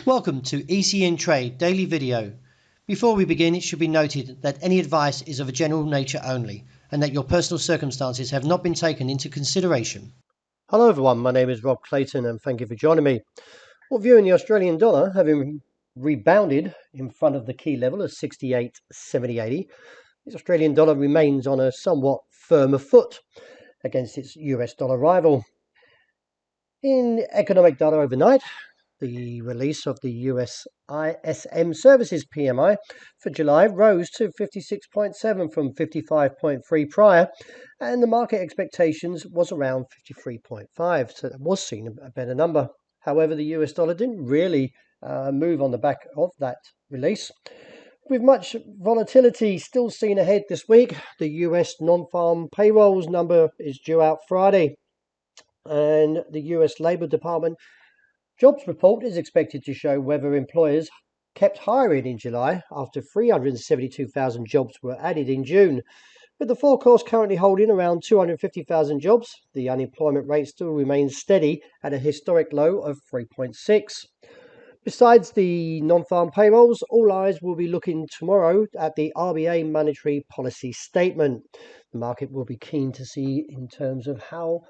Welcome to ECNTRADE Daily Video. Before we begin, it should be noted that any advice is of a general nature only and that your personal circumstances have not been taken into consideration. Hello everyone, my name is Rob Clayton and thank you for joining me. Well, viewing the Australian dollar having rebounded in front of the key level of 68.7080, the Australian dollar remains on a somewhat firmer foot against its US dollar rival. In economic data overnight, the release of the US ISM Services PMI for July rose to 56.7 from 55.3 prior, and the market expectations was around 53.5, so that was seen a better number. However, the US dollar didn't really move on the back of that release. With much volatility still seen ahead this week, the US non-farm payrolls number is due out Friday, and the US Labor Department jobs report is expected to show whether employers kept hiring in July after 372,000 jobs were added in June. With the forecast currently holding around 250,000 jobs, the unemployment rate still remains steady at a historic low of 3.6. Besides the non-farm payrolls, all eyes will be looking tomorrow at the RBA monetary policy statement. The market will be keen to see in terms of how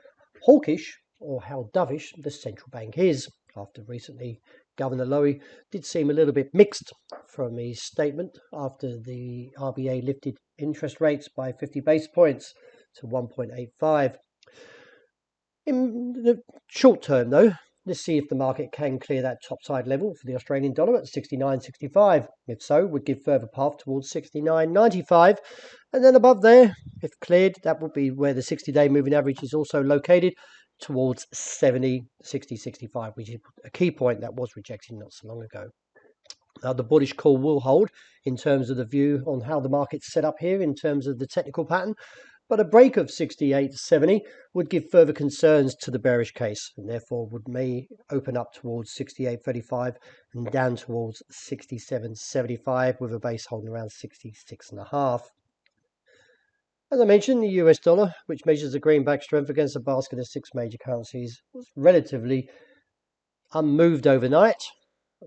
hawkish or how dovish the central bank is. After recently, Governor Lowy did seem a little bit mixed from his statement after the RBA lifted interest rates by 50 basis points to 1.85. In the short term, though, let's see if the market can clear that topside level for the Australian dollar at 69.65. If so, would give further path towards 69.95. And then above there, if cleared, that would be where the 60-day moving average is also located, towards 70, 60, 65, which is a key point that was rejected not so long ago. Now, the bullish call will hold in terms of the view on how the market's set up here in terms of the technical pattern, but a break of 68.70 would give further concerns to the bearish case, and therefore may open up towards 68.35 and down towards 67.75 with a base holding around 66.5. As I mentioned, the US dollar, which measures the greenback strength against a basket of 6 major currencies, was relatively unmoved overnight,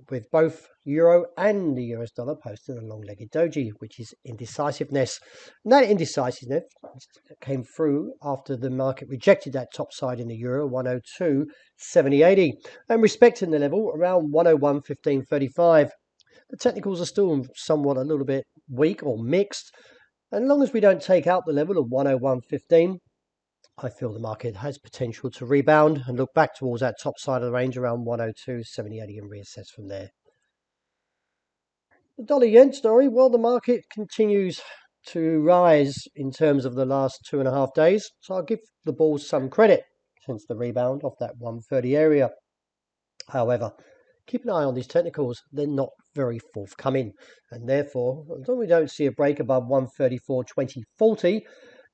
with both euro and the US dollar posting a long-legged doji, which is indecisiveness. And that indecisiveness came through after the market rejected that top side in the euro, 102.7080, and respecting the level around 101.1535. The technicals are still somewhat a little bit weak or mixed. And as long as we don't take out the level of 101.15, I feel the market has potential to rebound and look back towards that top side of the range around 102.7080 and reassess from there. The dollar yen story, well, the market continues to rise in terms of the last 2.5 days, so I'll give the bulls some credit since the rebound off that 130 area. However, keep an eye on these technicals. They're not very forthcoming, and therefore, until we don't see a break above 134.2040,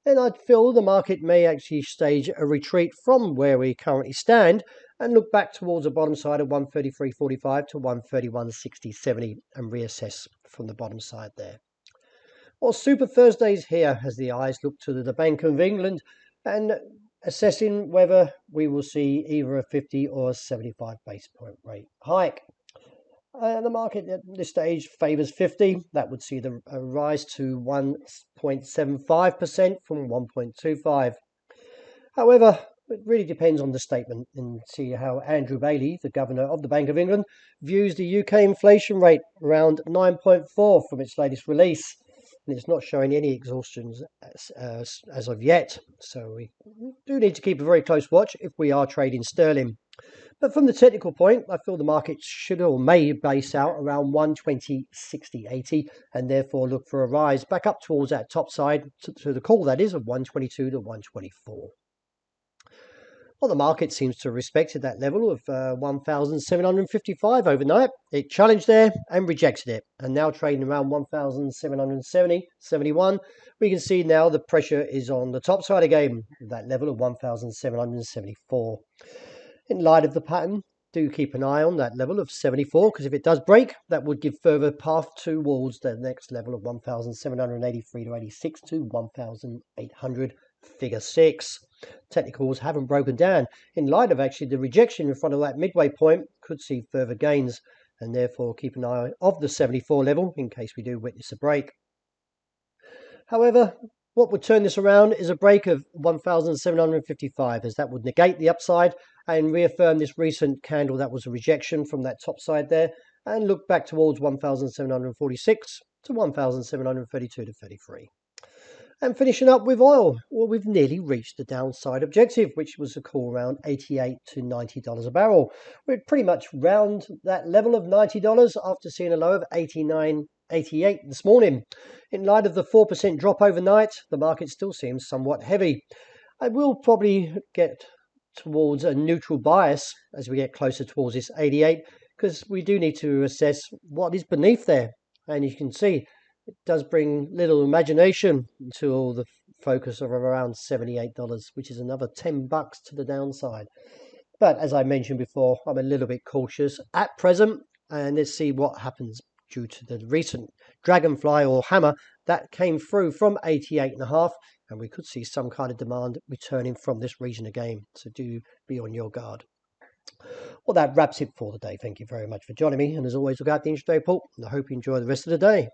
then I'd feel the market may actually stage a retreat from where we currently stand and look back towards the bottom side of 133.45 to 131.6070 and reassess from the bottom side there. Well, Super Thursday's here as the eyes look to the Bank of England and assessing whether we will see either a 50 or a 75 basis point rate hike. The market at this stage favours 50. That would see the rise to 1.75% from 1.25. However, it really depends on the statement and see how Andrew Bailey, the Governor of the Bank of England, views the UK inflation rate around 9.4 from its latest release. And it's not showing any exhaustion as of yet. So we do need to keep a very close watch if we are trading sterling. But from the technical point, I feel the market should or may base out around 120.6080 and therefore look for a rise back up towards that top side to the call, that is, of 122 to 124. Well, the market seems to have respected that level of 1,755 overnight. It challenged there and rejected it, and now trading around 1,770.71. We can see now the pressure is on the top side again, that level of 1,774. In light of the pattern, do keep an eye on that level of 74, because if it does break, that would give further path towards the next level of 1,783 to 86 to 1,800, figure 6. Technicals haven't broken down. In light of actually the rejection in front of that midway point, could see further gains. and therefore keep an eye of the 74 level in case we do witness a break. However, what would turn this around is a break of 1,755, as that would negate the upside and reaffirm this recent candle that was a rejection from that top side there, and look back towards 1,746 to 1,732 to 33. And finishing up with oil, well, we've nearly reached the downside objective, which was a call around $88 to $90 a barrel. We're pretty much round that level of $90 after seeing a low of $89.88 this morning. In light of the 4% drop overnight, the market still seems somewhat heavy. I will probably get towards a neutral bias as we get closer towards this 88, because we do need to assess what is beneath there. And you can see it does bring little imagination until the focus of around $78, which is another $10 to the downside. But as I mentioned before, I'm a little bit cautious at present, and let's see what happens due to the recent dragonfly or hammer that came through from 88.5, and we could see some kind of demand returning from this region again. So do be on your guard. Well, that wraps it for the day. Thank you very much for joining me, and as always, look out the intraday report, and I hope you enjoy the rest of the day.